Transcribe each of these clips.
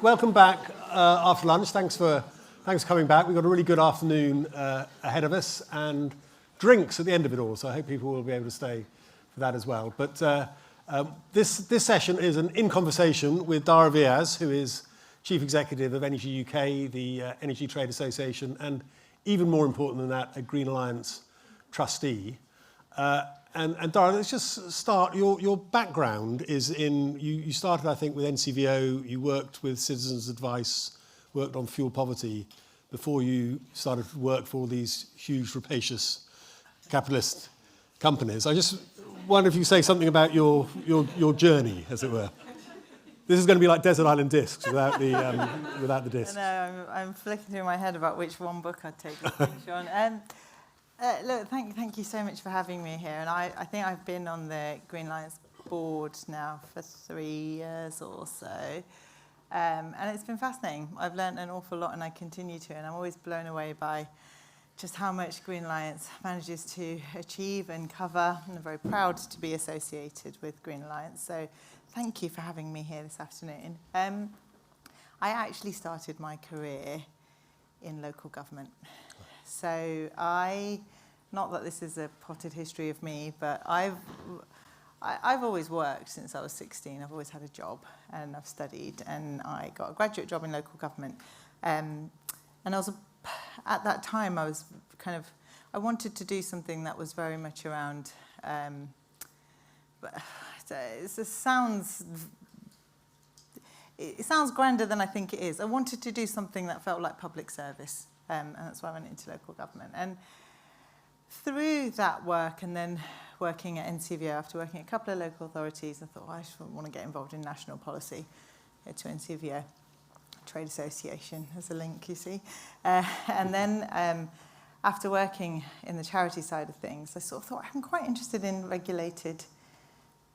welcome back after lunch. Thanks for coming back. We've got a really good afternoon ahead of us and drinks at the end of it all, so I hope people will be able to stay for that as well. But this session is an in conversation with Dhara Vyas, who is Chief Executive of Energy UK, the Energy Trade Association, and even more important than that, a Green Alliance trustee. And Dhara, let's just start. Your background is in, you started, I think, with NCVO, you worked with Citizens Advice, worked on fuel poverty before you started to work for all these huge, rapacious capitalist companies. I just wonder if you could say something about your journey, as it were. This is going to be like Desert Island Discs without the discs. No, I'm flicking through my head about which one book I'd take with me, Shaun. Look, thank you so much for having me here. And I think I've been on the Green Alliance board now for 3 years or so. And it's been fascinating. I've learned an awful lot and I continue to. And I'm always blown away by just how much Green Alliance manages to achieve and cover. And I'm very proud to be associated with Green Alliance. So thank you for having me here this afternoon. I actually started my career in local government. So not that this is a potted history of me, but I've always worked since I was 16. I've always had a job and I've studied and I got a graduate job in local government. And at that time I was I wanted to do something that was very much around, it sounds grander than I think it is. I wanted to do something that felt like public service, and that's why I went into local government. And through that work, and then working at NCVO, after working at a couple of local authorities, I thought, I just want to get involved in national policy. To NCVO, Trade Association, as a link, you see. And then after working in the charity side of things, I sort of thought, I'm quite interested in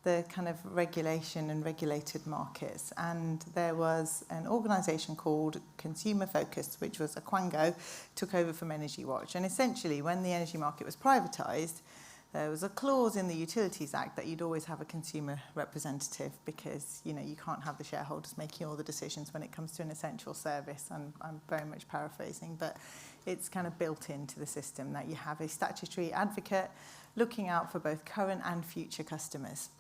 the kind of regulation and regulated markets. And there was an organisation called Consumer Focus, which was a Quango, took over from Energy Watch. And essentially, when the energy market was privatised, there was a clause in the Utilities Act that you'd always have a consumer representative because, you can't have the shareholders making all the decisions when it comes to an essential service. And I'm very much paraphrasing, but it's kind of built into the system that you have a statutory advocate looking out for both current and future customers.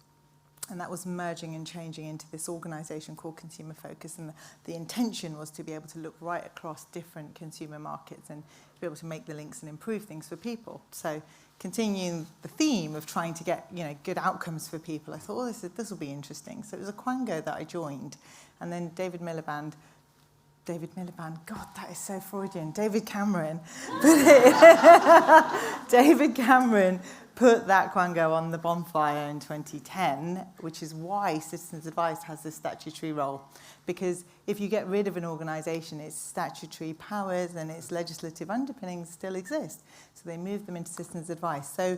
And that was merging and changing into this organisation called Consumer Focus. And the intention was to be able to look right across different consumer markets and be able to make the links and improve things for people. So continuing the theme of trying to get good outcomes for people, I thought, this will be interesting. So it was a Quango that I joined. And then David Miliband, God, that is so Freudian. David Cameron put that Quango on the bonfire in 2010, which is why Citizens Advice has this statutory role. Because if you get rid of an organisation, its statutory powers and its legislative underpinnings still exist. So they moved them into Citizens Advice. So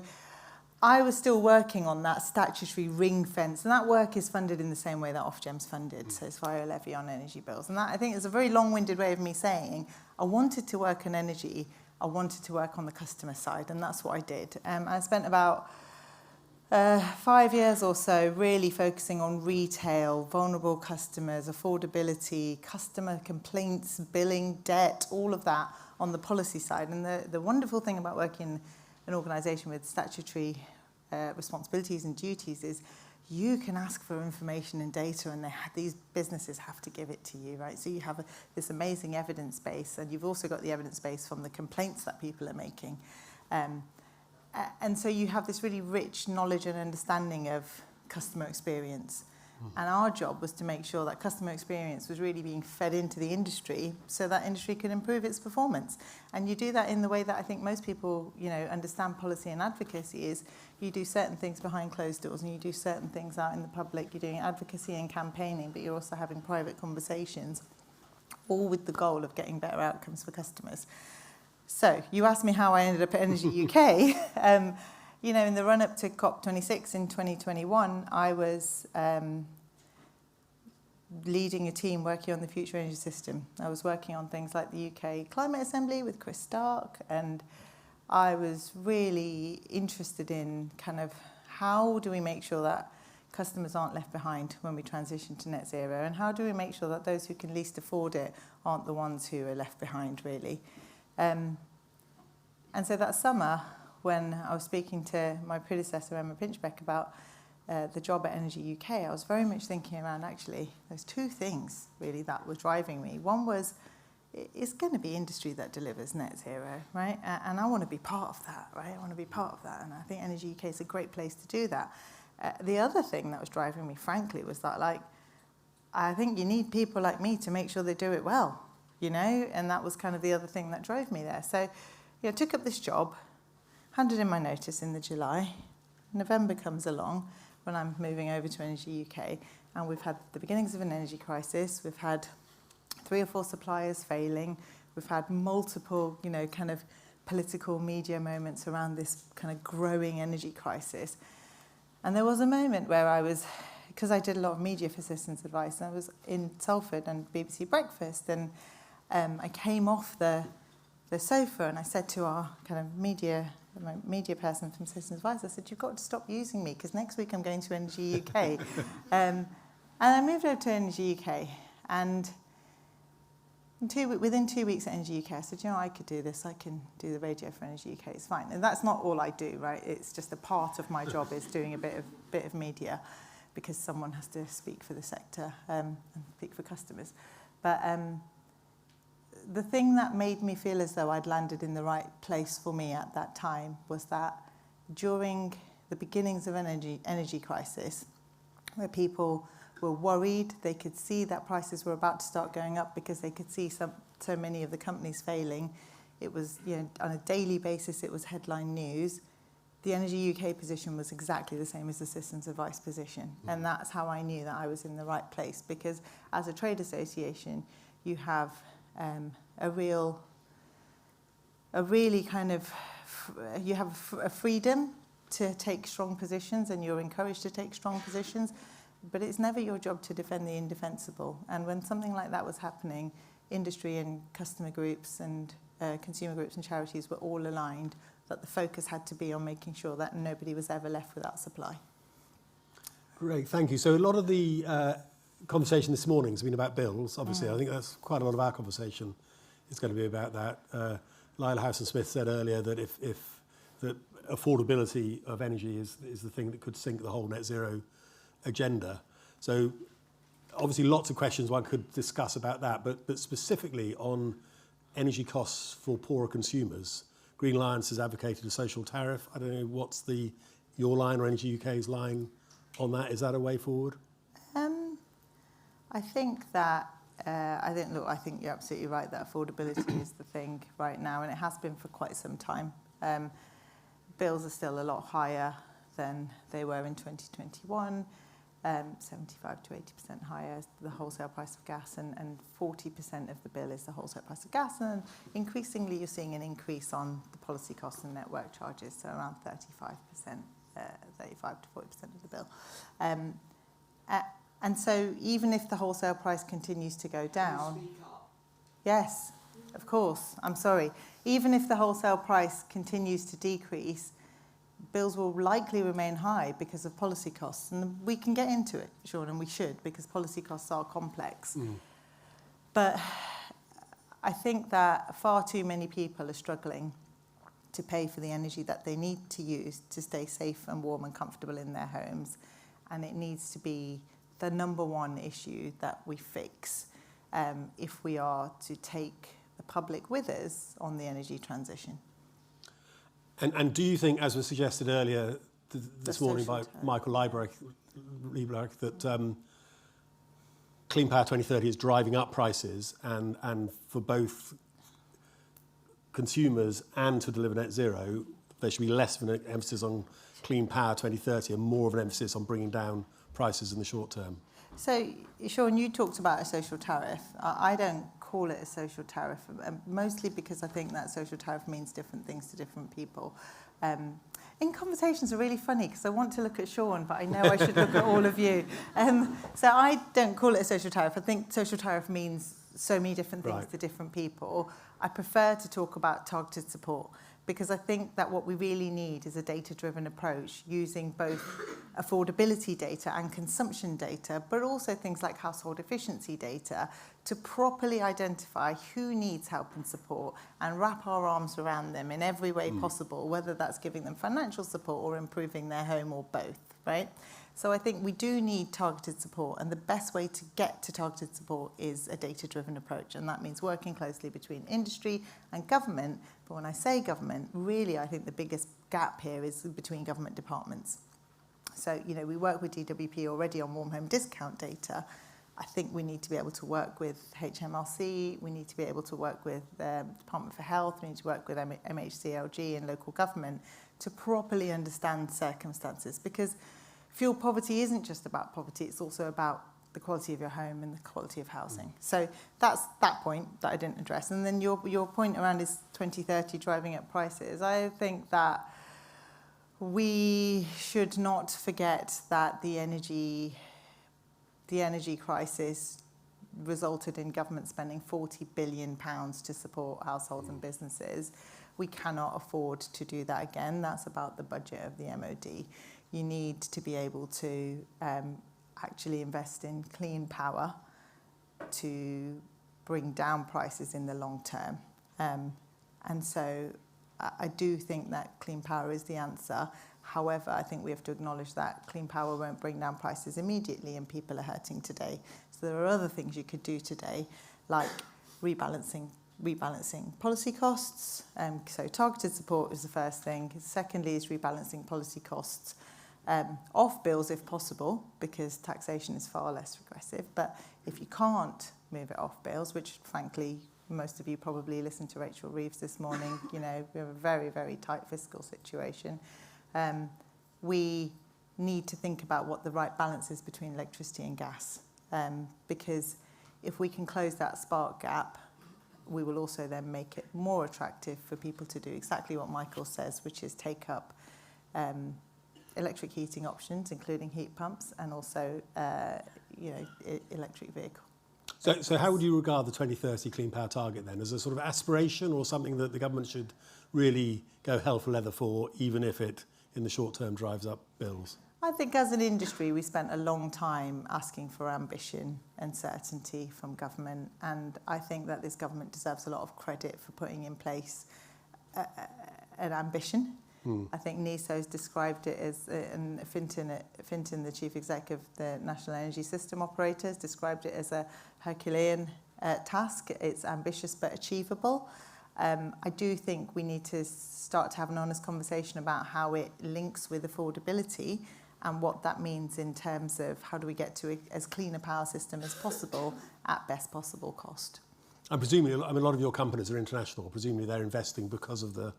I was still working on that statutory ring fence, and that work is funded in the same way that Ofgem's funded, so it's via a levy on energy bills. And that, I think, is a very long-winded way of me saying I wanted to work on energy, I wanted to work on the customer side, and that's what I did. I spent about 5 years or so really focusing on retail, vulnerable customers, affordability, customer complaints, billing, debt, all of that on the policy side. And the wonderful thing about working in an organisation with statutory responsibilities and duties is you can ask for information and data, and these businesses have to give it to you, right? So you have this amazing evidence base, and you've also got the evidence base from the complaints that people are making. And so you have this really rich knowledge and understanding of customer experience. And our job was to make sure that customer experience was really being fed into the industry so that industry could improve its performance. And you do that in the way that I think most people, understand policy and advocacy is you do certain things behind closed doors and you do certain things out in the public. You're doing advocacy and campaigning, but you're also having private conversations, all with the goal of getting better outcomes for customers. So you asked me how I ended up at Energy UK. In the run-up to COP26 in 2021, I was leading a team working on the future energy system. I was working on things like the UK Climate Assembly with Chris Stark, and I was really interested in kind of how do we make sure that customers aren't left behind when we transition to net zero, and how do we make sure that those who can least afford it aren't the ones who are left behind, really. And so that summer, when I was speaking to my predecessor, Emma Pinchbeck, about the job at Energy UK, I was very much thinking around, actually, there's two things, really, that were driving me. One was, it's going to be industry that delivers net zero, right? And I want to be part of that, right? I want to be part of that, and I think Energy UK is a great place to do that. The other thing that was driving me, frankly, was that, like, I think you need people like me to make sure they do it well, you know? And that was kind of the other thing that drove me there. So, I took up this job, handed in my notice in the July. November comes along when I'm moving over to Energy UK, and we've had the beginnings of an energy crisis. We've had 3 or 4 suppliers failing. We've had multiple, kind of political media moments around this kind of growing energy crisis. And there was a moment where I was, because I did a lot of media for Citizens Advice, and I was in Salford and BBC Breakfast, and I came off the sofa and I said to our kind of my media person from Citizens Advice, I said, you've got to stop using me, because next week I'm going to Energy UK. And I moved over to Energy UK, and within 2 weeks at Energy UK, I said, I could do this. I can do the radio for Energy UK. It's fine. And that's not all I do, right? It's just a part of my job is doing a bit of media, because someone has to speak for the sector and speak for customers. But the thing that made me feel as though I'd landed in the right place for me at that time was that during the beginnings of an energy crisis, where people were worried, they could see that prices were about to start going up because they could see so many of the companies failing. It was, on a daily basis, it was headline news. The Energy UK position was exactly the same as the Citizens Advice position. And that's how I knew that I was in the right place, because as a trade association, you have a freedom to take strong positions, and you're encouraged to take strong positions, but it's never your job to defend the indefensible. And when something like that was happening, industry and customer groups and consumer groups and charities were all aligned that the focus had to be on making sure that nobody was ever left without supply. Great, thank you. So a lot of the conversation this morning has been about bills, obviously. I think that's quite a lot of our conversation is going to be about that. Lila Howson-Smith said earlier that if that affordability of energy is the thing that could sink the whole net zero agenda. So obviously lots of questions one could discuss about that, but specifically on energy costs for poorer consumers. Green Alliance has advocated a social tariff. I don't know, what's your line or Energy UK's line on that? Is that a way forward? I think you're absolutely right that affordability is the thing right now, and it has been for quite some time. Bills are still a lot higher than they were in 2021, 75 to 80% higher is the wholesale price of gas, and 40% of the bill is the wholesale price of gas, and increasingly you're seeing an increase on the policy costs and network charges, so around 35% 35 to 40% of the bill. And so even if the wholesale price continues to go down... Yes, of course, I'm sorry. Even if the wholesale price continues to decrease, bills will likely remain high because of policy costs. And we can get into it, Shaun, and we should, because policy costs are complex. But I think that far too many people are struggling to pay for the energy that they need to use to stay safe and warm and comfortable in their homes. And it needs to be the number one issue that we fix if we are to take the public with us on the energy transition. And do you think, as was suggested earlier this morning by Michael Liebrecht, that Clean Power 2030 is driving up prices, and for both consumers and to deliver net zero, there should be less of an emphasis on Clean Power 2030 and more of an emphasis on bringing down prices in the short term? So, Shaun, you talked about a social tariff. I don't call it a social tariff, mostly because I think that social tariff means different things to different people. In conversations are really funny because I want to look at Shaun, but I know I should look at all of you. So I don't call it a social tariff. I think social tariff means so many different things to different people. I prefer to talk about targeted support because I think that what we really need is a data-driven approach using both affordability data and consumption data, but also things like household efficiency data to properly identify who needs help and support and wrap our arms around them in every way possible, whether that's giving them financial support or improving their home or both, right? So I think we do need targeted support, and the best way to get to targeted support is a data-driven approach, and that means working closely between industry and government. But when I say government, really I think the biggest gap here is between government departments. So, you know, we work with DWP already on warm home discount data. I think we need to be able to work with HMRC, we need to be able to work with the Department for Health, we need to work with MHCLG and local government to properly understand circumstances, because fuel poverty isn't just about poverty, it's also about the quality of your home and the quality of housing. So that's that point that I didn't address. And then your point around is 2030 driving up prices. I think that we should not forget that the energy crisis resulted in government spending £40 billion to support households and businesses. We cannot afford to do that again. That's about the budget of the MOD. You need to be able to actually invest in clean power to bring down prices in the long term. And so I do think that clean power is the answer. However, I think we have to acknowledge that clean power won't bring down prices immediately, and people are hurting today. So there are other things you could do today, like rebalancing policy costs. So targeted support is the first thing. Secondly is rebalancing policy costs off bills if possible, because taxation is far less regressive. But if you can't move it off bills, which frankly most of you probably listened to Rachel Reeves this morning, you know, we have a very, very tight fiscal situation. We need to think about what the right balance is between electricity and gas, because if we can close that spark gap, we will also then make it more attractive for people to do exactly what Michael says, which is take up electric heating options, including heat pumps, and also electric vehicle. So how would you regard the 2030 clean power target then? As a sort of aspiration, or something that the government should really go hell for leather for, even if it in the short term drives up bills? I think as an industry we spent a long time asking for ambition and certainty from government, and I think that this government deserves a lot of credit for putting in place an ambition. I think NESO's described it as, and Fintan, the chief exec of the National Energy System Operators, described it as a Herculean task. It's ambitious but achievable. I do think we need to start to have an honest conversation about how it links with affordability and what that means in terms of how do we get to as clean a power system as possible at best possible cost. And presumably, I mean, a lot of your companies are international. Presumably they're investing because of the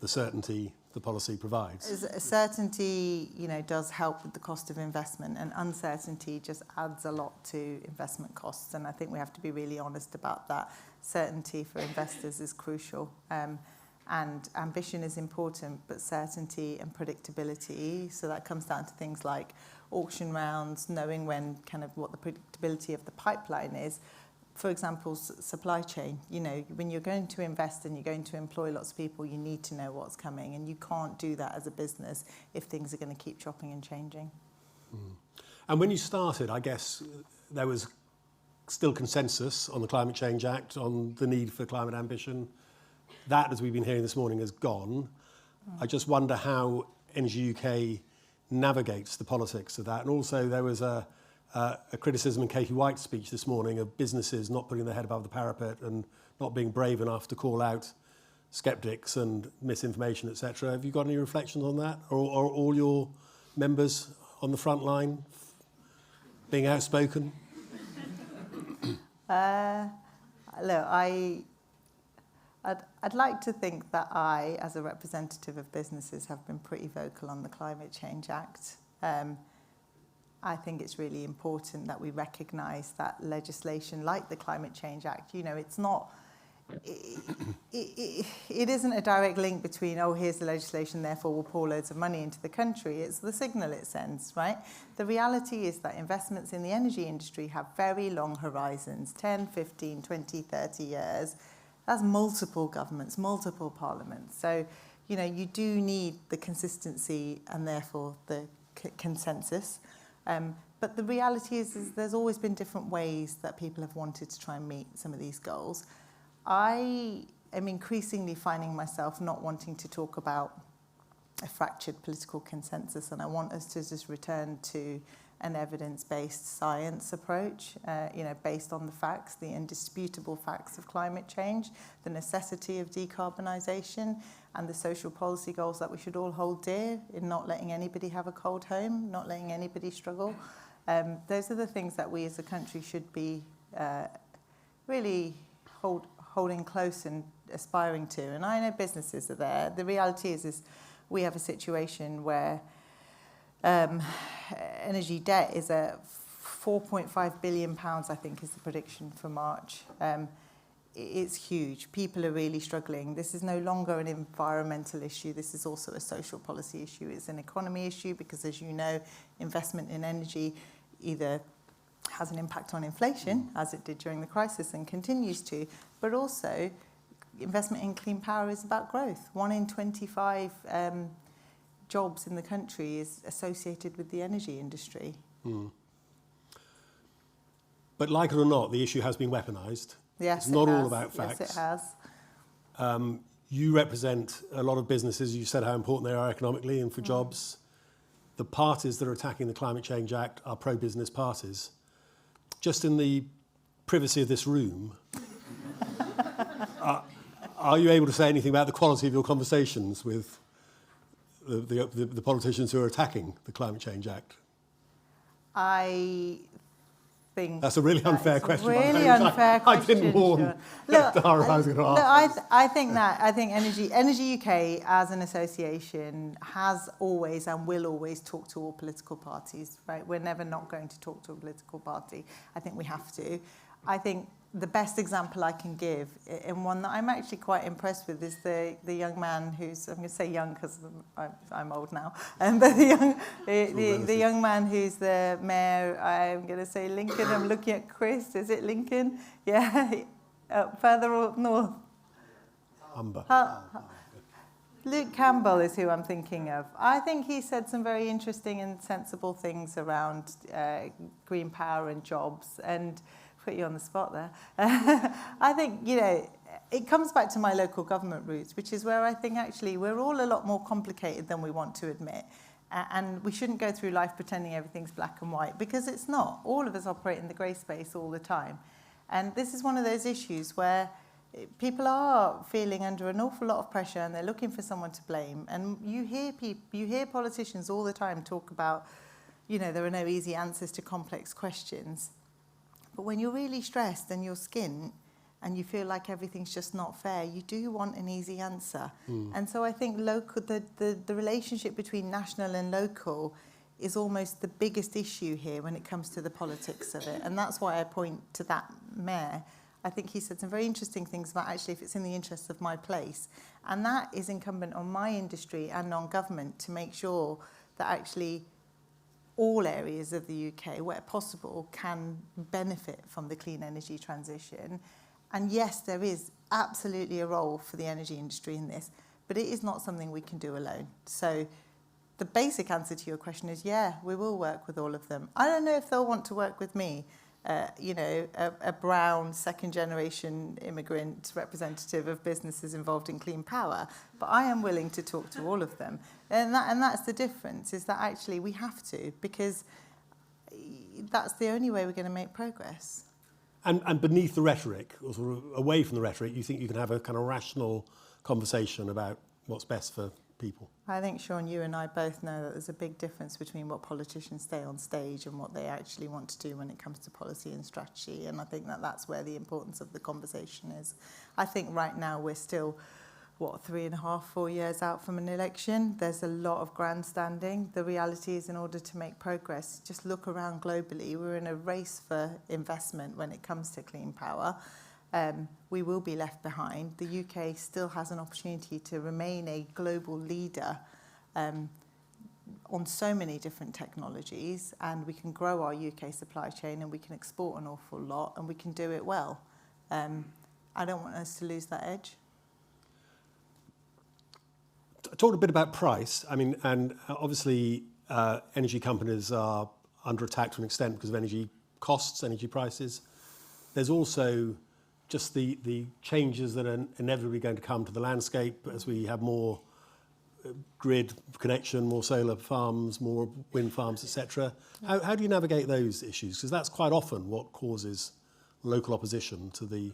certainty the policy provides. Certainty, you know, does help with the cost of investment, and uncertainty just adds a lot to investment costs. And I think we have to be really honest about that. Certainty for investors is crucial, and ambition is important, but certainty and predictability. So that comes down to things like auction rounds, knowing when kind of what the predictability of the pipeline is. For example, supply chain, you know, when you're going to invest and you're going to employ lots of people, you need to know what's coming, and you can't do that as a business if things are going to keep chopping and changing. And when you started, I guess there was still consensus on the Climate Change Act, on the need for climate ambition. That, as we've been hearing this morning, is gone. I just wonder how Energy UK navigates the politics of that. And also there was a criticism in Katie White's speech this morning of businesses not putting their head above the parapet and not being brave enough to call out sceptics and misinformation, etc. Have you got any reflections on that? Or all your members on the front line being outspoken? Look, I'd like to think that I, as a representative of businesses, have been pretty vocal on the Climate Change Act. I think it's really important that we recognise that legislation like the Climate Change Act, you know, it's not, it isn't a direct link between, oh, here's the legislation, therefore we'll pour loads of money into the country. It's the signal it sends, right? The reality is that investments in the energy industry have very long horizons, 10, 15, 20, 30 years. That's multiple governments, multiple parliaments. So, you know, you do need the consistency and therefore the consensus. But the reality is there's always been different ways that people have wanted to try and meet some of these goals. I am increasingly finding myself not wanting to talk about a fractured political consensus, and I want us to just return to an evidence-based science approach, you know, based on the facts, the indisputable facts of climate change, the necessity of decarbonisation, and the social policy goals that we should all hold dear in not letting anybody have a cold home, not letting anybody struggle. Those are the things that we as a country should be really holding close and aspiring to. And I know businesses are there. The reality is we have a situation where energy debt is at £4.5 billion, I think is the prediction for March. It's huge. People are really struggling. This is no longer an environmental issue. This is also a social policy issue. It's an economy issue because, as you know, investment in energy either has an impact on inflation, as it did during the crisis and continues to, but also investment in clean power is about growth. 1 in 25 jobs in the country is associated with the energy industry. But like it or not, the issue has been weaponised. Yes, it's not all about facts. Yes, it has. You represent a lot of businesses. You said how important they are economically and for jobs. The parties that are attacking the Climate Change Act are pro-business parties. Just in the privacy of this room, are you able to say anything about the quality of your conversations with the politicians who are attacking the Climate Change Act? I think that's a really unfair question. Really unfair question. I didn't warn Dhara I was going to ask. I think Energy UK as an association has always and will always talk to all political parties. Right? We're never not going to talk to a political party. I think we have to. I think the best example I can give, and one that I'm actually quite impressed with, is the young man who's, I'm going to say young because I'm old now, but the young man who's the mayor, I'm going to say Lincoln, I'm looking at Chris, is it Lincoln? Yeah, further north. Humber. Luke Campbell is who I'm thinking of. I think he said some very interesting and sensible things around green power and jobs, and put you on the spot there. I think, you know, it comes back to my local government roots, which is where I think actually we're all a lot more complicated than we want to admit. And we shouldn't go through life pretending everything's black and white, because it's not. All of us operate in the grey space all the time. And this is one of those issues where people are feeling under an awful lot of pressure and they're looking for someone to blame. And you hear politicians all the time talk about, you know, there are no easy answers to complex questions. But when you're really stressed and you're skint and you feel like everything's just not fair, you do want an easy answer. And so I think the relationship between national and local is almost the biggest issue here when it comes to the politics of it. And that's why I point to that mayor. I think he said some very interesting things about actually if it's in the interests of my place. And that is incumbent on my industry and on government to make sure that actually all areas of the UK, where possible, can benefit from the clean energy transition. And yes, there is absolutely a role for the energy industry in this, but it is not something we can do alone. So the basic answer to your question is, yeah, we will work with all of them. I don't know if they'll want to work with me, you know, a brown second-generation immigrant representative of businesses involved in clean power, but I am willing to talk to all of them. And that's the difference, is that actually we have to, because that's the only way we're going to make progress. And beneath the rhetoric, or sort of away from the rhetoric, you think you can have a kind of rational conversation about what's best for people? I think, Shaun, you and I both know that there's a big difference between what politicians say on stage and what they actually want to do when it comes to policy and strategy. And I think that that's where the importance of the conversation is. I think right now we're still, 3.5, 4 years out from an election. There's a lot of grandstanding. The reality is, in order to make progress, just look around globally. We're in a race for investment when it comes to clean power. We will be left behind. The UK still has an opportunity to remain a global leader on so many different technologies, and we can grow our UK supply chain and we can export an awful lot and we can do it well. I don't want us to lose that edge. Talked a bit about price. I mean, and obviously energy companies are under attack to an extent because of energy costs, energy prices. There's also just the changes that are inevitably going to come to the landscape as we have more grid connection, more solar farms, more wind farms, etc. How do you navigate those issues? Because that's quite often what causes local opposition to the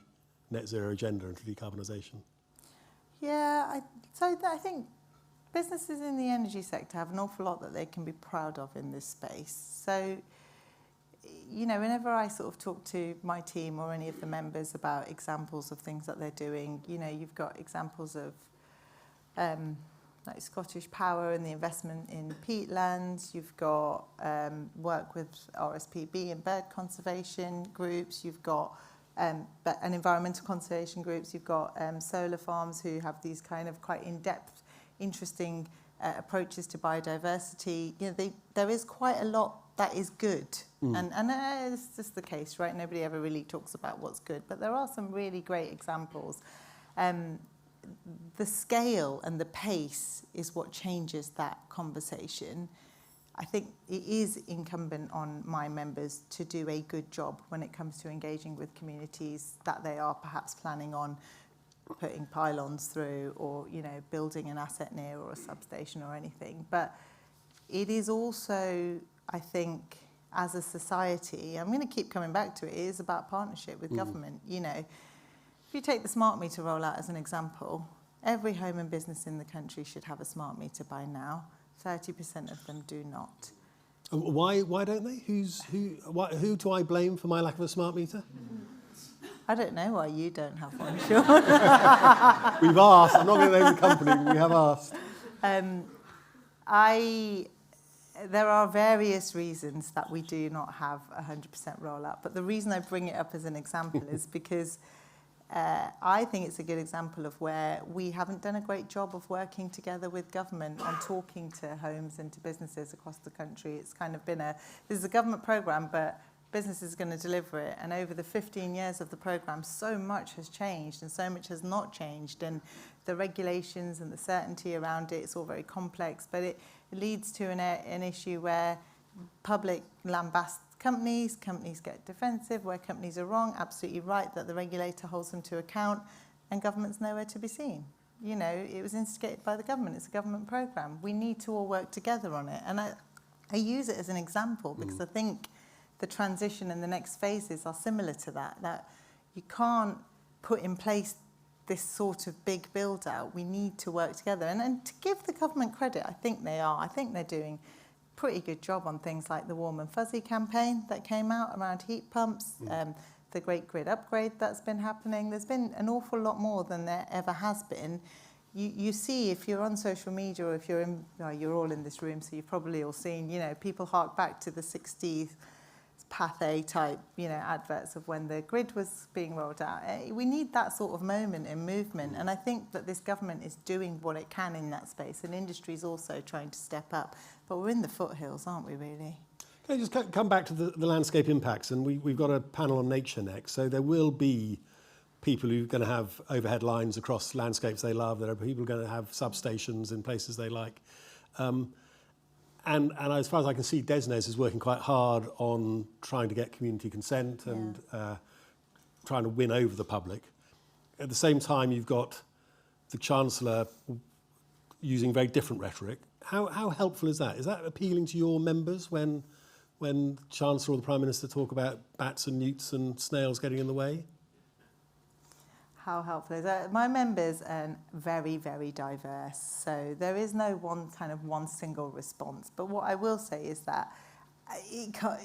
net zero agenda and to decarbonisation. Yeah, I think businesses in the energy sector have an awful lot that they can be proud of in this space. So, you know, whenever I sort of talk to my team or any of the members about examples of things that they're doing, you know, you've got examples of like Scottish Power and the investment in peatlands. You've got work with RSPB and bird conservation groups. You've got and environmental conservation groups. You've got solar farms who have these kind of quite in-depth, interesting approaches to biodiversity. You know, there is quite a lot that is good. And it's just the case, right? Nobody ever really talks about what's good, but there are some really great examples. The scale and the pace is what changes that conversation. I think it is incumbent on my members to do a good job when it comes to engaging with communities that they are perhaps planning on putting pylons through, or, you know, building an asset near or a substation or anything. But it is also, I think, as a society, I'm going to keep coming back to it, it is about partnership with government. You know, if you take the smart meter rollout as an example, every home and business in the country should have a smart meter by now. 30% of them do not. Why don't they? Who do I blame for my lack of a smart meter? I don't know why you don't have one, Shaun. We've asked. I'm not going to name the company, but we have asked. There are various reasons that we do not have 100% rollout, but the reason I bring it up as an example is because I think it's a good example of where we haven't done a great job of working together with government on talking to homes and to businesses across the country. It's kind of been this is a government programme, but businesses are going to deliver it. And over the 15 years of the programme, so much has changed and so much has not changed. And the regulations and the certainty around it, it's all very complex, but it leads to an issue where public lambast companies get defensive, where companies are wrong, absolutely right that the regulator holds them to account, and government's nowhere to be seen. You know, it was instigated by the government, it's a government programme. We need to all work together on it. And I use it as an example because I think the transition and the next phases are similar to that you can't put in place this sort of big build out. We need to work together. And to give the government credit, I think they are. I think they're doing a pretty good job on things like the Warm and Fuzzy campaign that came out around heat pumps, the Great Grid Upgrade that's been happening. There's been an awful lot more than there ever has been. You see, if you're on social media, or if you're you're all in this room, so you've probably all seen, you know, people hark back to the 60s Pathé type, you know, adverts of when the grid was being rolled out. We need that sort of moment and movement, and I think that this government is doing what it can in that space, and industry is also trying to step up. But we're in the foothills, aren't we, really? Can I just come back to the landscape impacts? And we've got a panel on nature next, so there will be people who are going to have overhead lines across landscapes they love. There are people who are going to have substations in places they like. And as far as I can see, DESNZ is working quite hard on trying to get community consent and trying to win over the public. At the same time, you've got the Chancellor using very different rhetoric. How helpful is that? Is that appealing to your members when the Chancellor or the Prime Minister talk about bats and newts and snails getting in the way? How helpful is that? My members are very, very diverse, so there is no one single response. But what I will say is that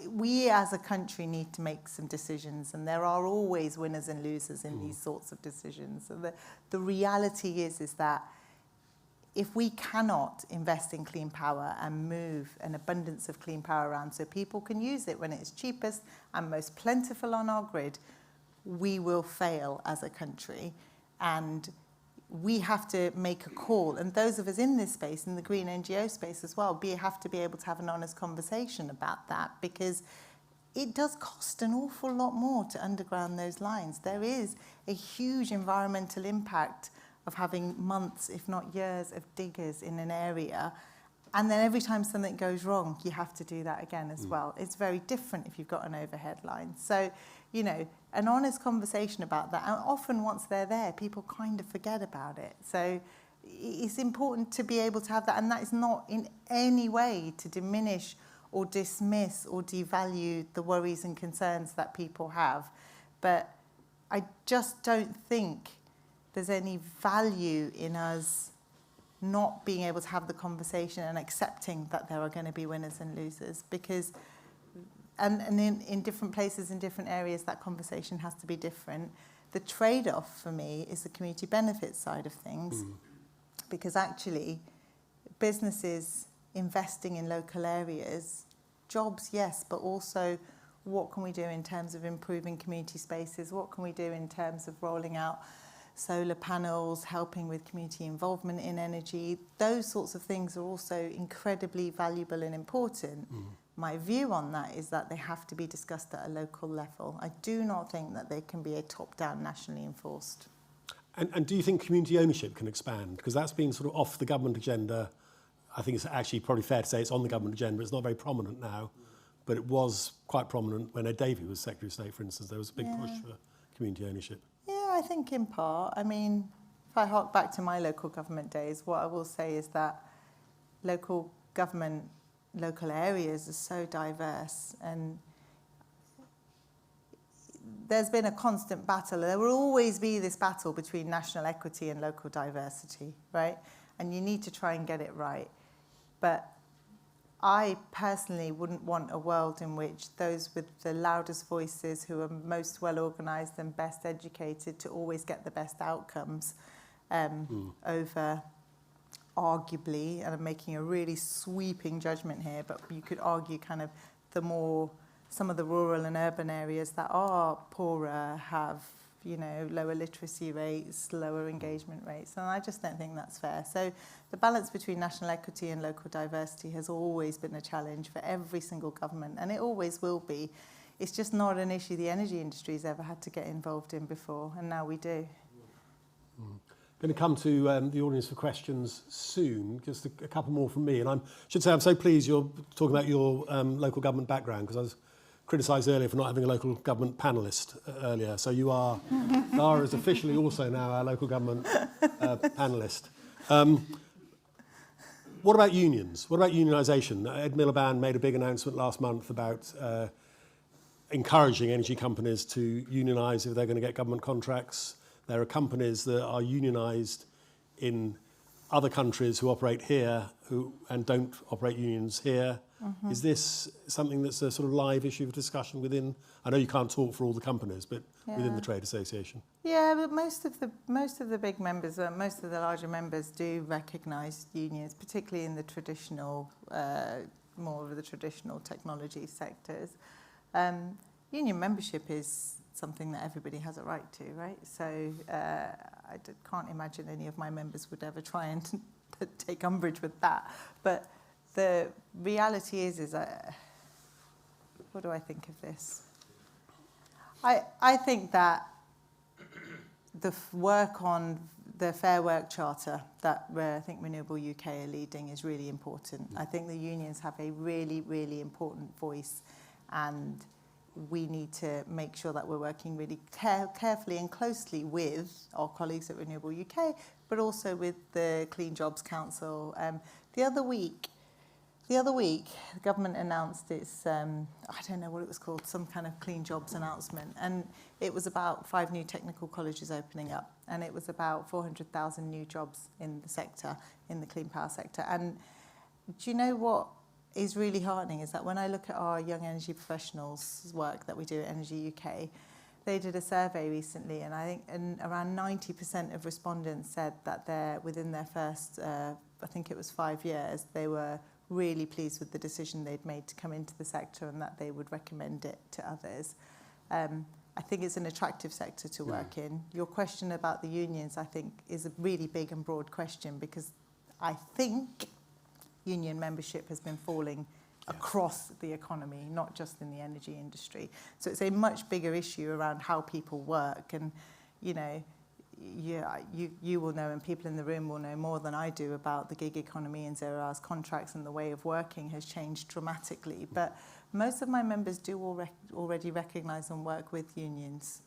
we as a country need to make some decisions, and there are always winners and losers in these sorts of decisions. So the reality is that if we cannot invest in clean power and move an abundance of clean power around so people can use it when it's cheapest and most plentiful on our grid, we will fail as a country, and we have to make a call. And those of us in this space, in the green NGO space as well, have to be able to have an honest conversation about that, because it does cost an awful lot more to underground those lines. There is a huge environmental impact of having months, if not years, of diggers in an area. And then every time something goes wrong, you have to do that again as well. It's very different if you've got an overhead line. So, you know, an honest conversation about that. And often once they're there, people kind of forget about it. So it's important to be able to have that. And that is not in any way to diminish or dismiss or devalue the worries and concerns that people have. But I just don't think there's any value in us not being able to have the conversation and accepting that there are going to be winners and losers, because and in different places, in different areas, that conversation has to be different. The trade-off for me is the community benefit side of things, because actually businesses investing in local areas, jobs, yes, but also what can we do in terms of improving community spaces? What can we do in terms of rolling out solar panels, helping with community involvement in energy? Those sorts of things are also incredibly valuable and important. My view on that is that they have to be discussed at a local level. I do not think that they can be a top-down, nationally enforced. And do you think community ownership can expand? Because that's been sort of off the government agenda. I think it's actually probably fair to say it's on the government agenda. It's not very prominent now, but it was quite prominent when Ed Davey was Secretary of State, for instance. There was a big push for community ownership. Yeah, I think in part. I mean, if I hark back to my local government days, what I will say is that local government, local areas are so diverse, and there's been a constant battle. There will always be this battle between national equity and local diversity, right? And you need to try and get it right. But I personally wouldn't want a world in which those with the loudest voices, who are most well organised and best educated to always get the best outcomes over, arguably, and I'm making a really sweeping judgment here, but you could argue kind of some of the rural and urban areas that are poorer have, you know, lower literacy rates, lower engagement rates, and I just don't think that's fair. So the balance between national equity and local diversity has always been a challenge for every single government, and it always will be. It's just not an issue the energy industry has ever had to get involved in before, and now we do. Going to come to the audience for questions soon. Just a couple more from me, and I should say I'm so pleased you're talking about your local government background, because I was criticised earlier for not having a local government panellist earlier. So you are, Dhara is officially also now our local government panellist. What about unions? What about unionisation? Ed Miliband made a big announcement last month about encouraging energy companies to unionise if they're going to get government contracts. There are companies that are unionised in other countries who operate here and don't operate unions here. Is this something that's a sort of live issue of discussion within? I know you can't talk for all the companies, but within the trade association. Yeah, but most of the big members, most of the larger members, do recognise unions, particularly in the traditional, more of the traditional technology sectors. Union membership is something that everybody has a right to, right? So I can't imagine any of my members would ever try and take umbrage with that. But the reality is what do I think of this? I think that the work on the Fair Work Charter that I think Renewable UK are leading is really important. I think the unions have a really, really important voice, and we need to make sure that we're working really carefully and closely with our colleagues at Renewable UK, but also with the Clean Jobs Council. The other week, the government announced its, I don't know what it was called, some kind of Clean Jobs announcement. And it was about 5 new technical colleges opening up. And it was about 400,000 new jobs in the sector, in the clean power sector. And do you know what is really heartening is that when I look at our young energy professionals' work that we do at Energy UK, they did a survey recently, and I think around 90% of respondents said that within their first, I think it was 5 years, they were really pleased with the decision they'd made to come into the sector, and that they would recommend it to others. I think it's an attractive sector to work in. Your question about the unions, I think, is a really big and broad question, because I think union membership has been falling across the economy, not just in the energy industry. So it's a much bigger issue around how people work. And, you know, you will know, and people in the room will know more than I do about the gig economy and zero-hours contracts, and the way of working has changed dramatically. But most of my members do already recognise and work with unions.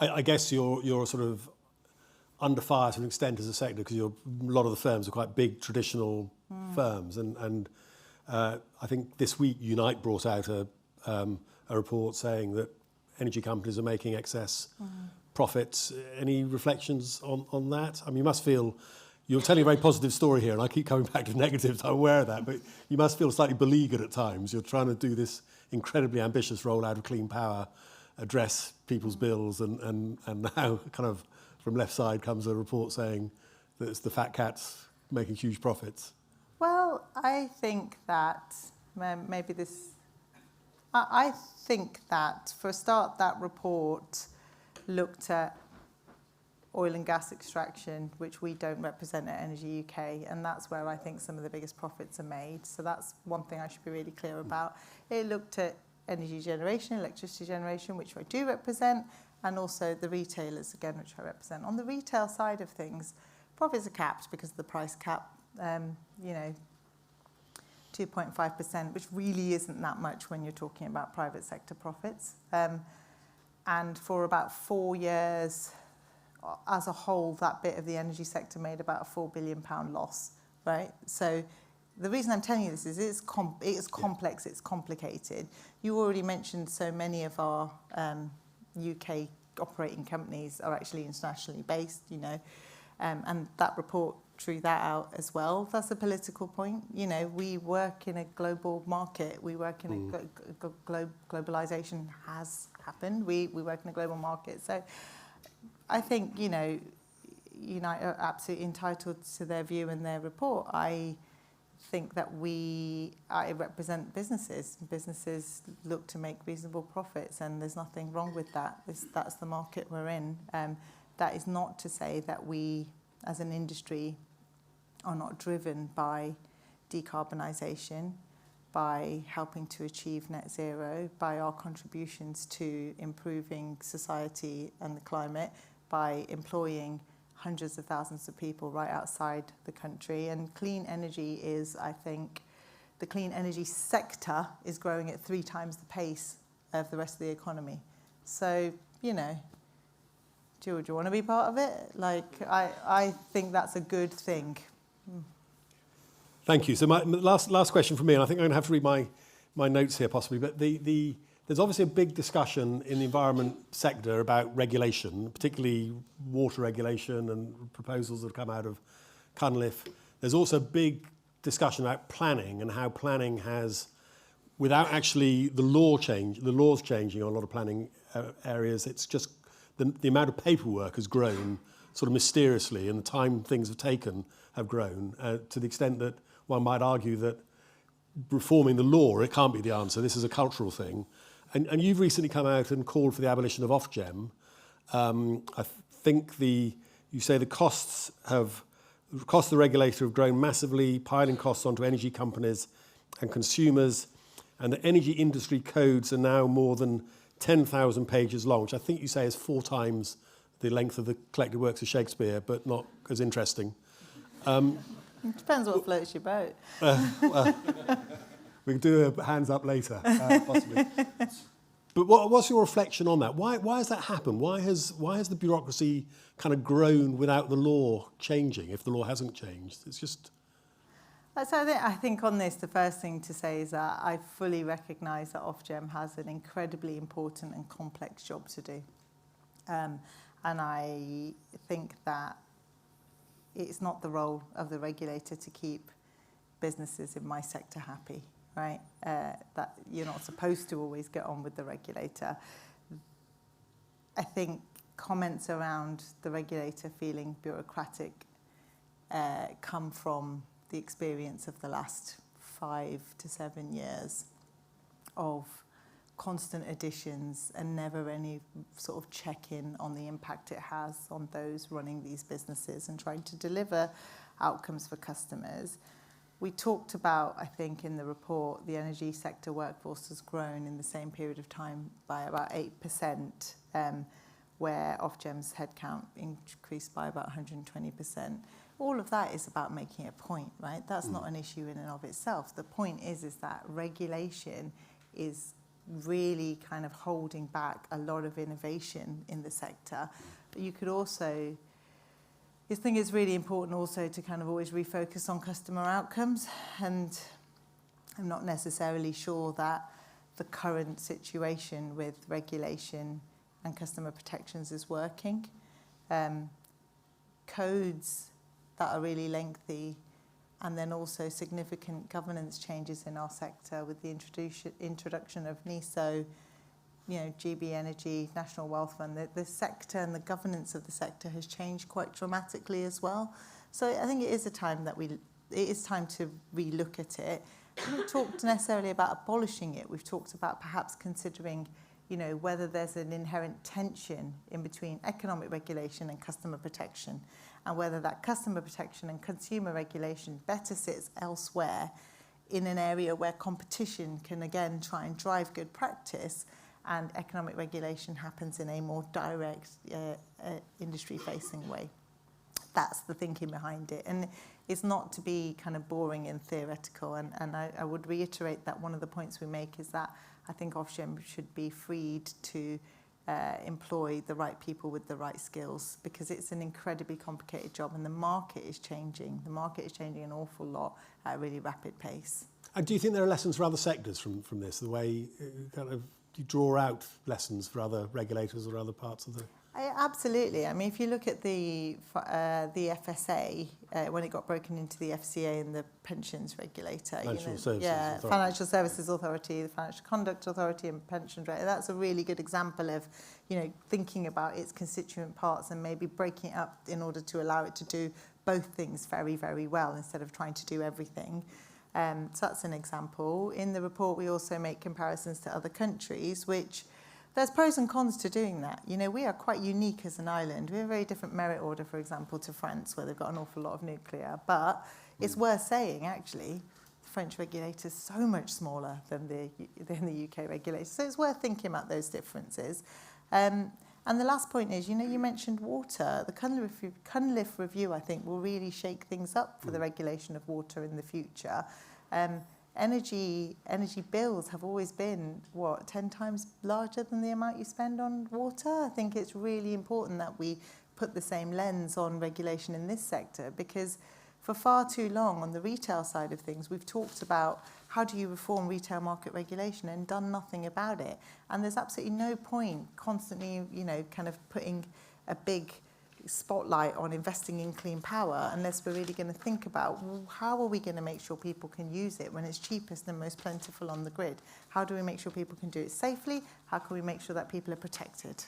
I guess you're sort of under fire to an extent as a sector, because a lot of the firms are quite big traditional firms, and I think this week Unite brought out a report saying that energy companies are making excess profits. Any reflections on that? I mean, you must feel, you're telling a very positive story here, and I keep coming back to negatives, I'm aware of that, but you must feel slightly beleaguered at times. You're trying to do this incredibly ambitious rollout of clean power, address people's bills, and now kind of from left side comes a report saying that it's the fat cats making huge profits. Well, I think that I think that, for a start, that report looked at oil and gas extraction, which we don't represent at Energy UK, and that's where I think some of the biggest profits are made. So that's one thing I should be really clear about. It looked at energy generation, electricity generation, which I do represent, and also the retailers, again, which I represent. On the retail side of things, profits are capped because of the price cap, 2.5%, which really isn't that much when you're talking about private sector profits. And for about 4 years, as a whole, that bit of the energy sector made about a £4 billion loss, right? So the reason I'm telling you this is it's complex, it's complicated. You already mentioned so many of our UK operating companies are actually internationally based, you know, and that report drew that out as well. That's a political point. You know, we work in a global market. We work in globalization has happened. We work in a global market. So I think, you know, Unite are absolutely entitled to their view and their report. I think that I represent businesses. Businesses look to make reasonable profits, and there's nothing wrong with that. That's the market we're in. That is not to say that we, as an industry, are not driven by decarbonisation, by helping to achieve net zero, by our contributions to improving society and the climate, by employing hundreds of thousands of people right outside the country. And clean energy is, I think, the clean energy sector is growing at 3 times the pace of the rest of the economy. So, you know, do you want to be part of it? Like, I think that's a good thing. Thank you. So my last question from me, and I think I'm going to have to read my notes here possibly, but there's obviously a big discussion in the environment sector about regulation, particularly water regulation and proposals that have come out of Cunliffe. There's also a big discussion about planning and how planning has, without actually the laws changing on a lot of planning areas, it's just the amount of paperwork has grown sort of mysteriously, and the time things have taken have grown to the extent that one might argue that reforming the law, it can't be the answer. This is a cultural thing. And you've recently come out and called for the abolition of Ofgem. I think you say the costs of the regulator have grown massively, piling costs onto energy companies and consumers, and the energy industry codes are now more than 10,000 pages long, which I think you say is 4 times the length of the collected works of Shakespeare, but not as interesting. It depends what floats your boat. Well, we can do a hands up later, possibly. But what's your reflection on that? Why has that happened? Why has the bureaucracy kind of grown without the law changing, if the law hasn't changed? It's just... So I think on this, the first thing to say is that I fully recognise that Ofgem has an incredibly important and complex job to do. And I think that it's not the role of the regulator to keep businesses in my sector happy, right? That you're not supposed to always get on with the regulator. I think comments around the regulator feeling bureaucratic come from the experience of the last 5 to 7 years of constant additions and never any sort of check-in on the impact it has on those running these businesses and trying to deliver outcomes for customers. We talked about, I think, in the report, the energy sector workforce has grown in the same period of time by about 8%, where Ofgem's headcount increased by about 120%. All of that is about making a point, right? That's not an issue in and of itself. The point is that regulation is really kind of holding back a lot of innovation in the sector. But you could also, I think it's really important also to kind of always refocus on customer outcomes. And I'm not necessarily sure that the current situation with regulation and customer protections is working. Codes that are really lengthy, and then also significant governance changes in our sector with the introduction of NESO, GB Energy, National Wealth Fund. The sector and the governance of the sector has changed quite dramatically as well. So I think it is time to relook at it. We haven't talked necessarily about abolishing it. We've talked about perhaps considering whether there's an inherent tension in between economic regulation and customer protection, and whether that customer protection and consumer regulation better sits elsewhere in an area where competition can again try and drive good practice, and economic regulation happens in a more direct industry-facing way. That's the thinking behind it. And it's not to be kind of boring and theoretical. And I would reiterate that one of the points we make is that I think Ofgem should be freed to employ the right people with the right skills, because it's an incredibly complicated job and the market is changing. The market is changing an awful lot at a really rapid pace. And do you think there are lessons for other sectors from this, the way kind of you draw out lessons for other regulators or other parts of the... Absolutely. I mean, if you look at the FSA, when it got broken into the FCA and the pensions regulator, Financial Services Authority. Financial Services Authority, the Financial Conduct Authority and pensions regulator, that's a really good example of, thinking about its constituent parts and maybe breaking it up in order to allow it to do both things very, very well instead of trying to do everything. So that's an example. In the report, we also make comparisons to other countries, which there's pros and cons to doing that. We are quite unique as an island. We have a very different merit order, for example, to France, where they've got an awful lot of nuclear. But it's worth saying, actually, the French regulator is so much smaller than the UK regulator. So it's worth thinking about those differences. And the last point is, you mentioned water. The Cunliffe review, I think, will really shake things up for the regulation of water in the future. Energy bills have always been, 10 times larger than the amount you spend on water? I think it's really important that we put the same lens on regulation in this sector, because for far too long on the retail side of things, we've talked about how do you reform retail market regulation and done nothing about it. And there's absolutely no point constantly, kind of putting a big spotlight on investing in clean power unless we're really going to think about how are we going to make sure people can use it when it's cheapest and most plentiful on the grid? How do we make sure people can do it safely? How can we make sure that people are protected?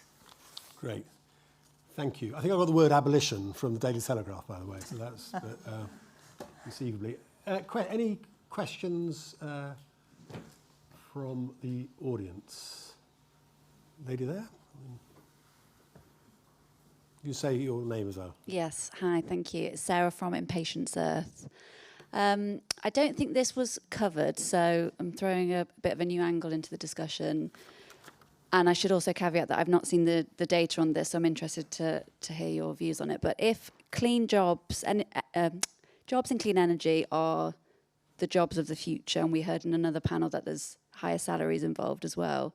Great. Thank you. I think I got the word abolition from the Daily Telegraph, by the way, so that's conceivably. Any questions from the audience? Lady there? You say your name as well. Yes, hi, thank you. It's Sarah from Impatience Earth. I don't think this was covered, so I'm throwing a bit of a new angle into the discussion. And I should also caveat that I've not seen the data on this, so I'm interested to hear your views on it. But if clean jobs and jobs in clean energy are the jobs of the future, and we heard in another panel that there's higher salaries involved as well,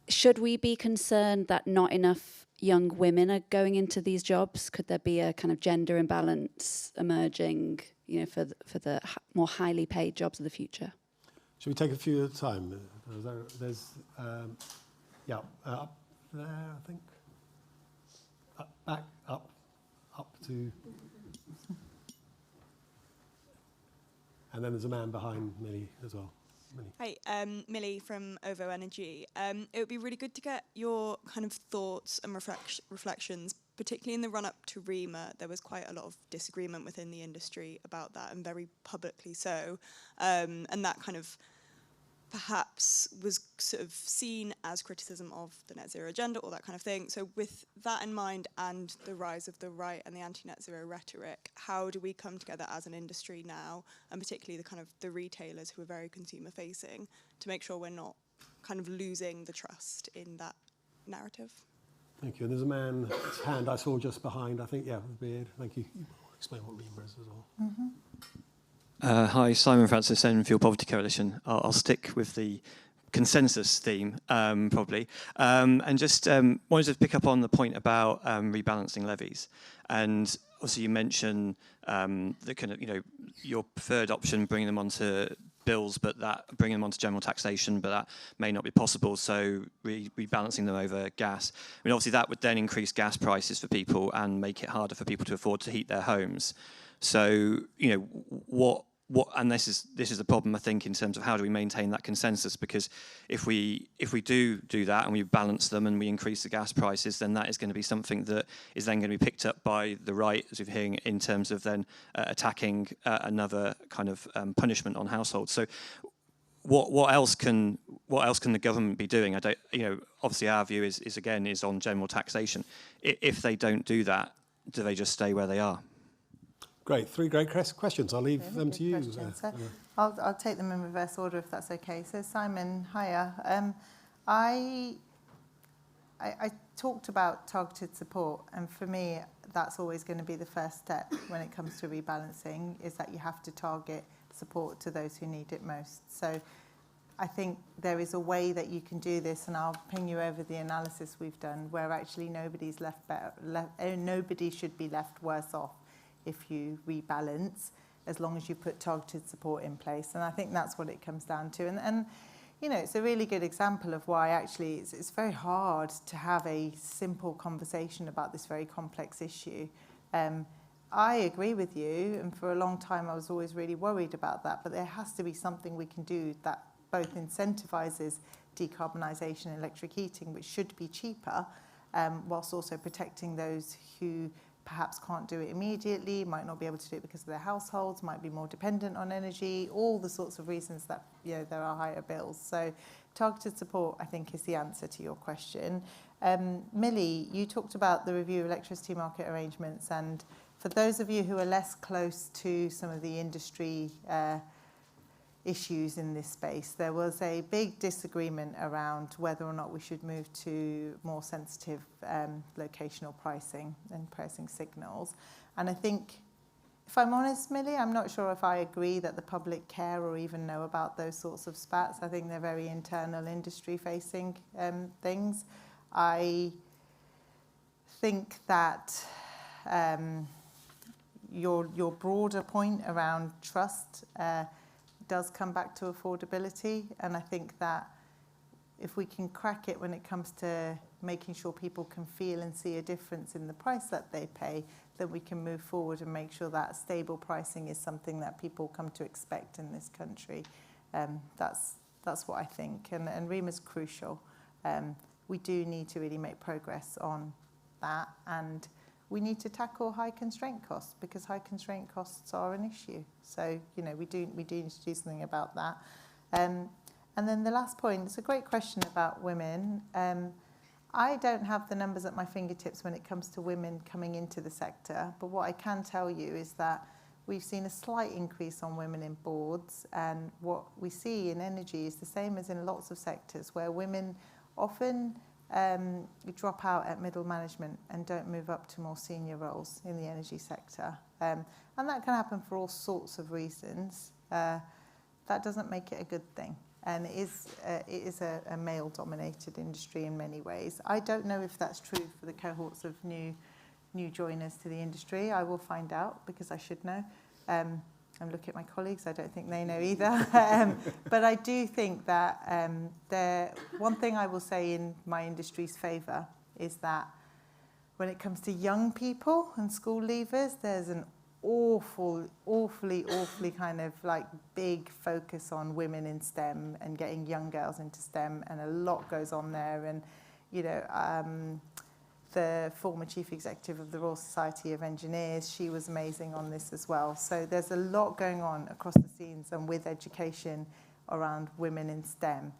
should we be concerned that not enough young women are going into these jobs? Could there be a kind of gender imbalance emerging, for the more highly paid jobs of the future? Should we take a few at a time? There's up there, I think. Back, up to... And then there's a man behind Millie as well. Hi, Millie from OVO Energy. It would be really good to get your kind of thoughts and reflections, particularly in the run-up to REMA. There was quite a lot of disagreement within the industry about that, and very publicly so. And that kind of perhaps was sort of seen as criticism of the net zero agenda, all that kind of thing. So with that in mind and the rise of the right and the anti-net zero rhetoric, how do we come together as an industry now, and particularly the kind of the retailers who are very consumer facing, to make sure we're not kind of losing the trust in that narrative? Thank you. And there's a man's hand I saw just behind, I think, yeah, with the beard. Thank you. You will explain what REMA is as well. Hi, Simon Francis, Enfield Poverty Coalition. I'll stick with the consensus theme, probably. And just wanted to pick up on the point about rebalancing levies. And also you mentioned the kind of, your preferred option, bringing them onto bills, but that bringing them onto general taxation, but that may not be possible. So rebalancing them over gas. I mean, obviously that would then increase gas prices for people and make it harder for people to afford to heat their homes. So, what and this is the problem, I think, in terms of how do we maintain that consensus, because if we do that and we balance them and we increase the gas prices, then that is going to be something that is then going to be picked up by the right, as we've hearing, in terms of then attacking another kind of punishment on households. So what else can the government be doing? I don't, obviously our view is on general taxation. If they don't do that, do they just stay where they are? Great, 3 great questions. I'll leave them to you. So I'll take them in reverse order if that's okay. So Simon, hiya. I talked about targeted support, and for me, that's always going to be the first step when it comes to rebalancing, is that you have to target support to those who need it most. So I think there is a way that you can do this, and I'll ping you over the analysis we've done, where actually nobody should be left worse off if you rebalance, as long as you put targeted support in place. And I think that's what it comes down to. And it's a really good example of why actually it's very hard to have a simple conversation about this very complex issue. I agree with you, and for a long time I was always really worried about that, but there has to be something we can do that both incentivises decarbonisation and electric heating, which should be cheaper, whilst also protecting those who perhaps can't do it immediately, might not be able to do it because of their households, might be more dependent on energy, all the sorts of reasons that there are higher bills. So targeted support, I think, is the answer to your question. Millie, you talked about the review of electricity market arrangements, and for those of you who are less close to some of the industry issues in this space, there was a big disagreement around whether or not we should move to more sensitive locational pricing and pricing signals. And I think, if I'm honest, Millie, I'm not sure if I agree that the public care or even know about those sorts of spats. I think they're very internal industry-facing things. I think that your broader point around trust does come back to affordability, and I think that if we can crack it when it comes to making sure people can feel and see a difference in the price that they pay, then we can move forward and make sure that stable pricing is something that people come to expect in this country. That's what I think, and REMA's crucial. We do need to really make progress on that, and we need to tackle high constraint costs, because high constraint costs are an issue. So, we do need to do something about that. And then the last point, it's a great question about women. I don't have the numbers at my fingertips when it comes to women coming into the sector, but what I can tell you is that we've seen a slight increase on women in boards, and what we see in energy is the same as in lots of sectors, where women often drop out at middle management and don't move up to more senior roles in the energy sector. And that can happen for all sorts of reasons. That doesn't make it a good thing. And it is a male-dominated industry in many ways. I don't know if that's true for the cohorts of new joiners to the industry. I will find out, because I should know. I'm looking at my colleagues, I don't think they know either. But I do think that one thing I will say in my industry's favour is that when it comes to young people and school leavers, there's an awfully kind of like big focus on women in STEM and getting young girls into STEM, and a lot goes on there. And, the former chief executive of the Royal Society of Engineers, she was amazing on this as well. So there's a lot going on across the scenes and with education around women in STEM.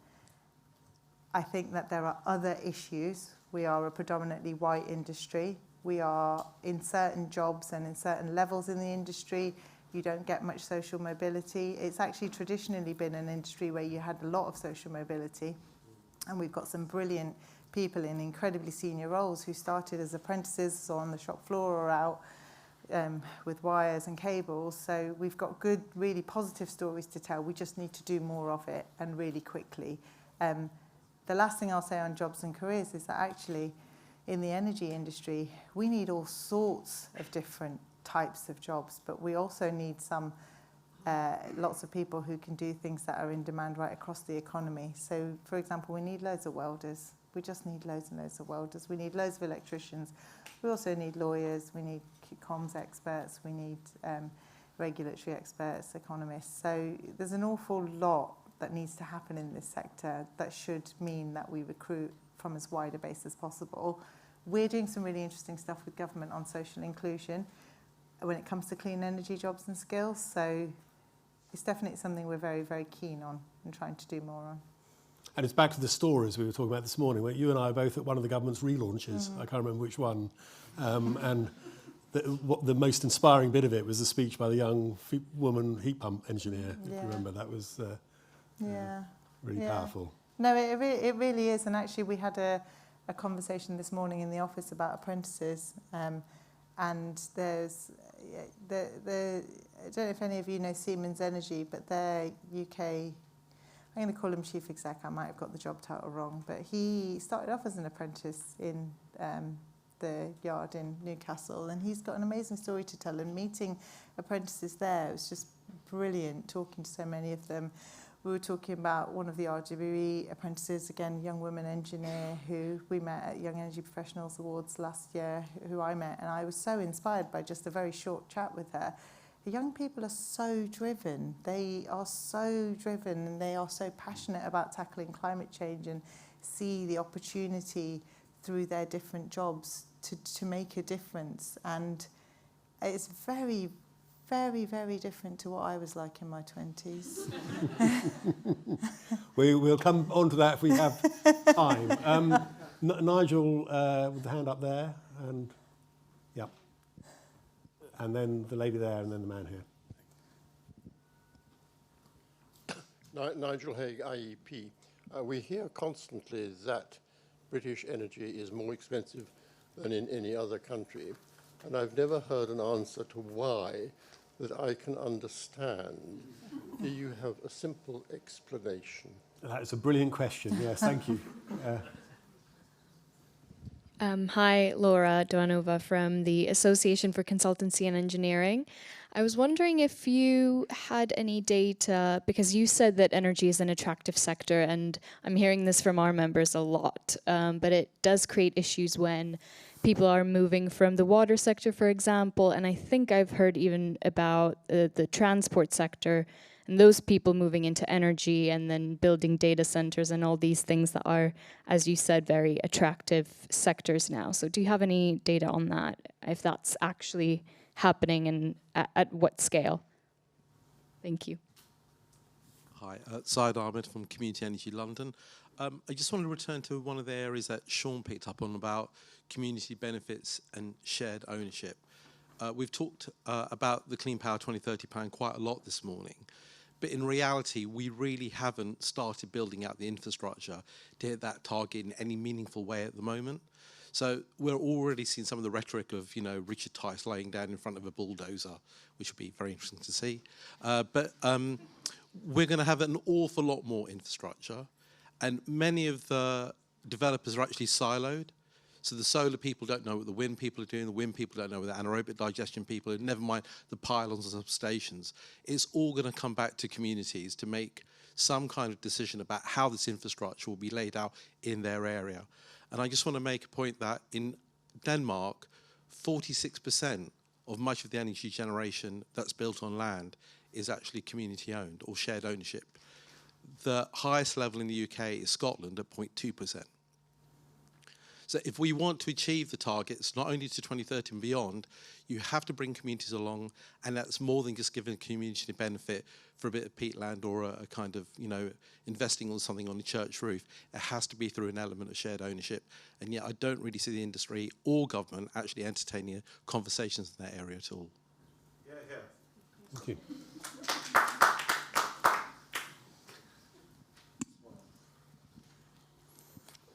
I think that there are other issues. We are a predominantly white industry. We are in certain jobs and in certain levels in the industry, you don't get much social mobility. It's actually traditionally been an industry where you had a lot of social mobility. And we've got some brilliant people in incredibly senior roles who started as apprentices or on the shop floor or out with wires and cables. So we've got good, really positive stories to tell. We just need to do more of it and really quickly. The last thing I'll say on jobs and careers is that actually in the energy industry, we need all sorts of different types of jobs, but we also need some lots of people who can do things that are in demand right across the economy. So, for example, we need loads of welders. We just need loads and loads of welders. We need loads of electricians. We also need lawyers. We need comms experts. We need regulatory experts, economists. So there's an awful lot that needs to happen in this sector that should mean that we recruit from as wide a base as possible. We're doing some really interesting stuff with government on social inclusion when it comes to clean energy jobs and skills. So it's definitely something we're very, very keen on and trying to do more on. And it's back to the stories we were talking about this morning, where you and I are both at one of the government's relaunches. I can't remember which one. And the most inspiring bit of it was the speech by the young woman heat pump engineer, if you remember. That was really powerful. No, it really is. And actually we had a conversation this morning in the office about apprentices. And there's, I don't know if any of you know Siemens Energy, but their UK, I'm going to call him chief exec, I might have got the job title wrong, but he started off as an apprentice in the yard in Newcastle, and he's got an amazing story to tell, and meeting apprentices there, it was just brilliant, talking to so many of them. We were talking about one of the RWE apprentices, again, young woman engineer who we met at Young Energy Professionals Awards last year, who I met, and I was so inspired by just a very short chat with her. The young people are so driven. They are so driven and they are so passionate about tackling climate change and see the opportunity through their different jobs to make a difference. And it's very, very, very different to what I was like in my 20s. We'll come on to that if we have time. Nigel with the hand up there, and and then the lady there, and then the man here. Nigel Haig, IEP. We hear constantly that British energy is more expensive than in any other country, and I've never heard an answer to why that I can understand. Do you have a simple explanation? That's a brilliant question. Yes, thank you. Hi, Laura Doanova from the Association for Consultancy and Engineering. I was wondering if you had any data, because you said that energy is an attractive sector, and I'm hearing this from our members a lot, but it does create issues when people are moving from the water sector, for example, and I think I've heard even about the transport sector, and those people moving into energy and then building data centers and all these things that are, as you said, very attractive sectors now. So do you have any data on that, if that's actually happening and at what scale? Thank you. Hi, Syed Ahmed from Community Energy London. I just wanted to return to one of the areas that Shaun picked up on about community benefits and shared ownership. We've talked about the Clean Power 2030 plan quite a lot this morning. But in reality, we really haven't started building out the infrastructure to hit that target in any meaningful way at the moment. So we're already seeing some of the rhetoric of, Richard Tice laying down in front of a bulldozer, which would be very interesting to see. But we're going to have an awful lot more infrastructure, and many of the developers are actually siloed. So the solar people don't know what the wind people are doing, the wind people don't know what the anaerobic digestion people are, never mind the pylons and substations. It's all going to come back to communities to make some kind of decision about how this infrastructure will be laid out in their area. And I just want to make a point that in Denmark, 46% of much of the energy generation that's built on land is actually community owned or shared ownership. The highest level in the UK is Scotland at 0.2%. So if we want to achieve the targets, not only to 2030 and beyond, you have to bring communities along, and that's more than just giving a community benefit for a bit of peatland or a kind of, investing on something on the church roof. It has to be through an element of shared ownership. And yet I don't really see the industry or government actually entertaining conversations in that area at all. Thank you.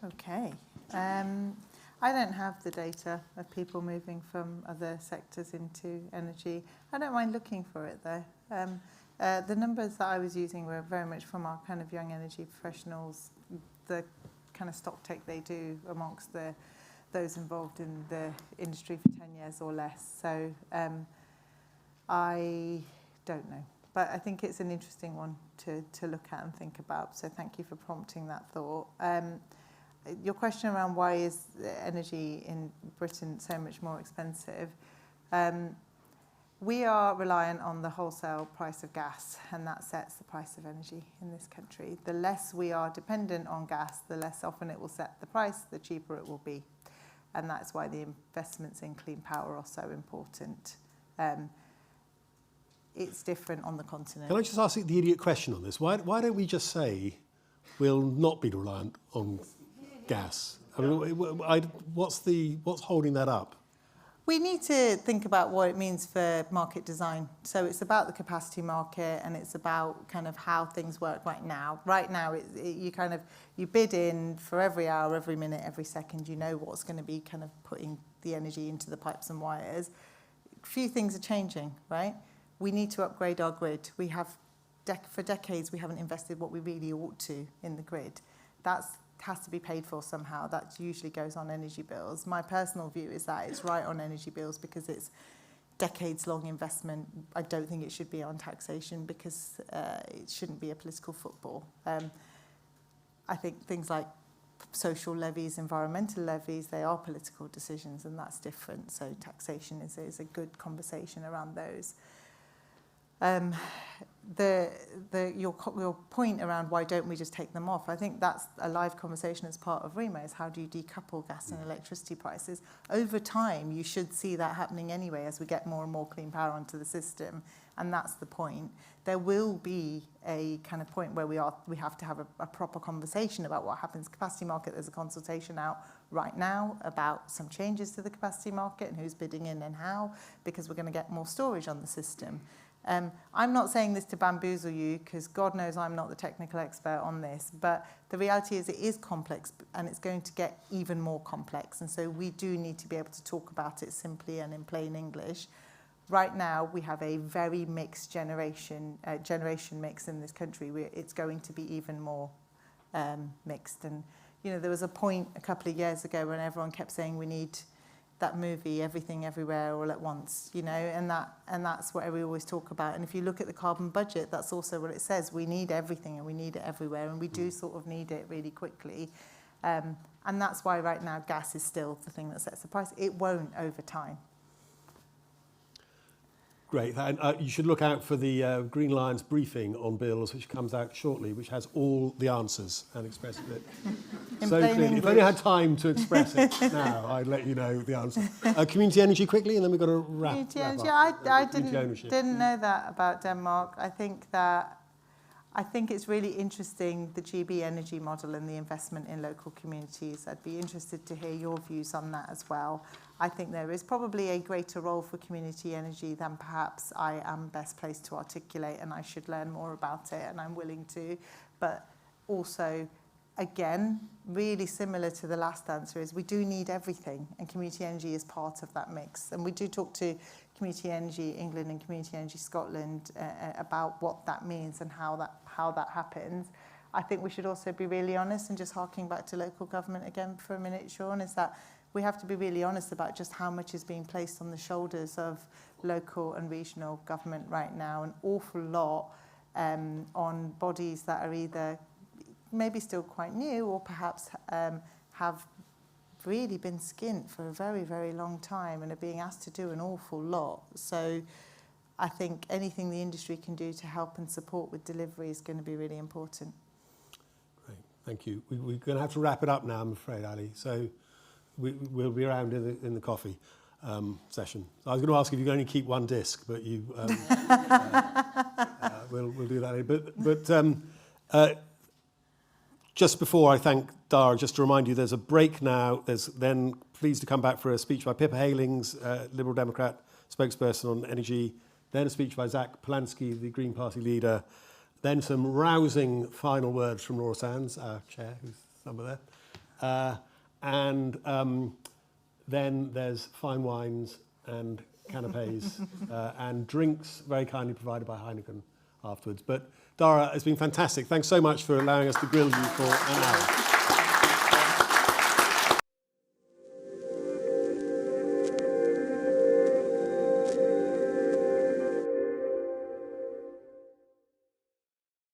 Okay. I don't have the data of people moving from other sectors into energy. I don't mind looking for it, though. The numbers that I was using were very much from our kind of young energy professionals, the kind of stock take they do amongst those involved in the industry for 10 years or less. So I don't know. But I think it's an interesting one to look at and think about. So thank you for prompting that thought. Your question around why is energy in Britain so much more expensive? We are reliant on the wholesale price of gas, and that sets the price of energy in this country. The less we are dependent on gas, the less often it will set the price, the cheaper it will be. And that's why the investments in clean power are so important. It's different on the continent. Can I just ask the idiot question on this? Why don't we just say we'll not be reliant on gas? I mean, what's holding that up? We need to think about what it means for market design. So it's about the capacity market, and it's about kind of how things work right now. Right now, you bid in for every hour, every minute, every second. You know what's going to be kind of putting the energy into the pipes and wires. A few things are changing, right? We need to upgrade our grid. We have, for decades, we haven't invested what we really ought to in the grid. That has to be paid for somehow. That usually goes on energy bills. My personal view is that it's right on energy bills because it's decades-long investment. I don't think it should be on taxation because it shouldn't be a political football. I think things like social levies, environmental levies, they are political decisions, and that's different. So taxation is a good conversation around those. Your point around why don't we just take them off, I think that's a live conversation as part of REMA, is how do you decouple gas and electricity prices? Over time, you should see that happening anyway as we get more and more clean power onto the system, and that's the point. There will be a kind of point where we have to have a proper conversation about what happens. Capacity market, there's a consultation out right now about some changes to the capacity market and who's bidding in and how, because we're going to get more storage on the system. I'm not saying this to bamboozle you, because God knows I'm not the technical expert on this, but the reality is it is complex, and it's going to get even more complex, and so we do need to be able to talk about it simply and in plain English. Right now, we have a very mixed generation mix in this country. It's going to be even more mixed, and there was a point a couple of years ago when everyone kept saying we need that movie, Everything Everywhere All at Once, and that's what we always talk about. And if you look at the carbon budget, that's also what it says. We need everything, and we need it everywhere, and we do sort of need it really quickly. And that's why right now gas is still the thing that sets the price. It won't over time. Great. And you should look out for the Green Lions briefing on bills, which comes out shortly, which has all the answers and expresses it so clearly. If I only had time to express it now, I'd let you know the answer. Community energy quickly, and then we've got to wrap Community up. energy. I didn't know that about Denmark. I think it's really interesting, the GB energy model and the investment in local communities. I'd be interested to hear your views on that as well. I think there is probably a greater role for community energy than perhaps I am best placed to articulate, and I should learn more about it, and I'm willing to. But also, again, really similar to the last answer, is we do need everything, and community energy is part of that mix. And we do talk to Community Energy England and Community Energy Scotland about what that means and how that happens. I think we should also be really honest, and just harking back to local government again for a minute, Shaun, is that we have to be really honest about just how much is being placed on the shoulders of local and regional government right now. An awful lot on bodies that are either maybe still quite new or perhaps have really been skint for a very, very long time and are being asked to do an awful lot. So I think anything the industry can do to help and support with delivery is going to be really important. Great, thank you. We're going to have to wrap it up now, I'm afraid, Ali. So we'll be around in the coffee session. I was going to ask if you could only keep one disc, but you we'll do that later. But just before I thank Dhara, just to remind you, there's a break now. There's then pleased to come back for a speech by Pippa Halings, Liberal Democrat spokesperson on energy, then a speech by Zach Polanski, the Green Party leader, then some rousing final words from Laura Sands, our chair, who's somewhere there. And then there's fine wines and canapes and drinks very kindly provided by Heineken afterwards. But Dhara, it's been fantastic. Thanks so much for allowing us to grill you for an hour.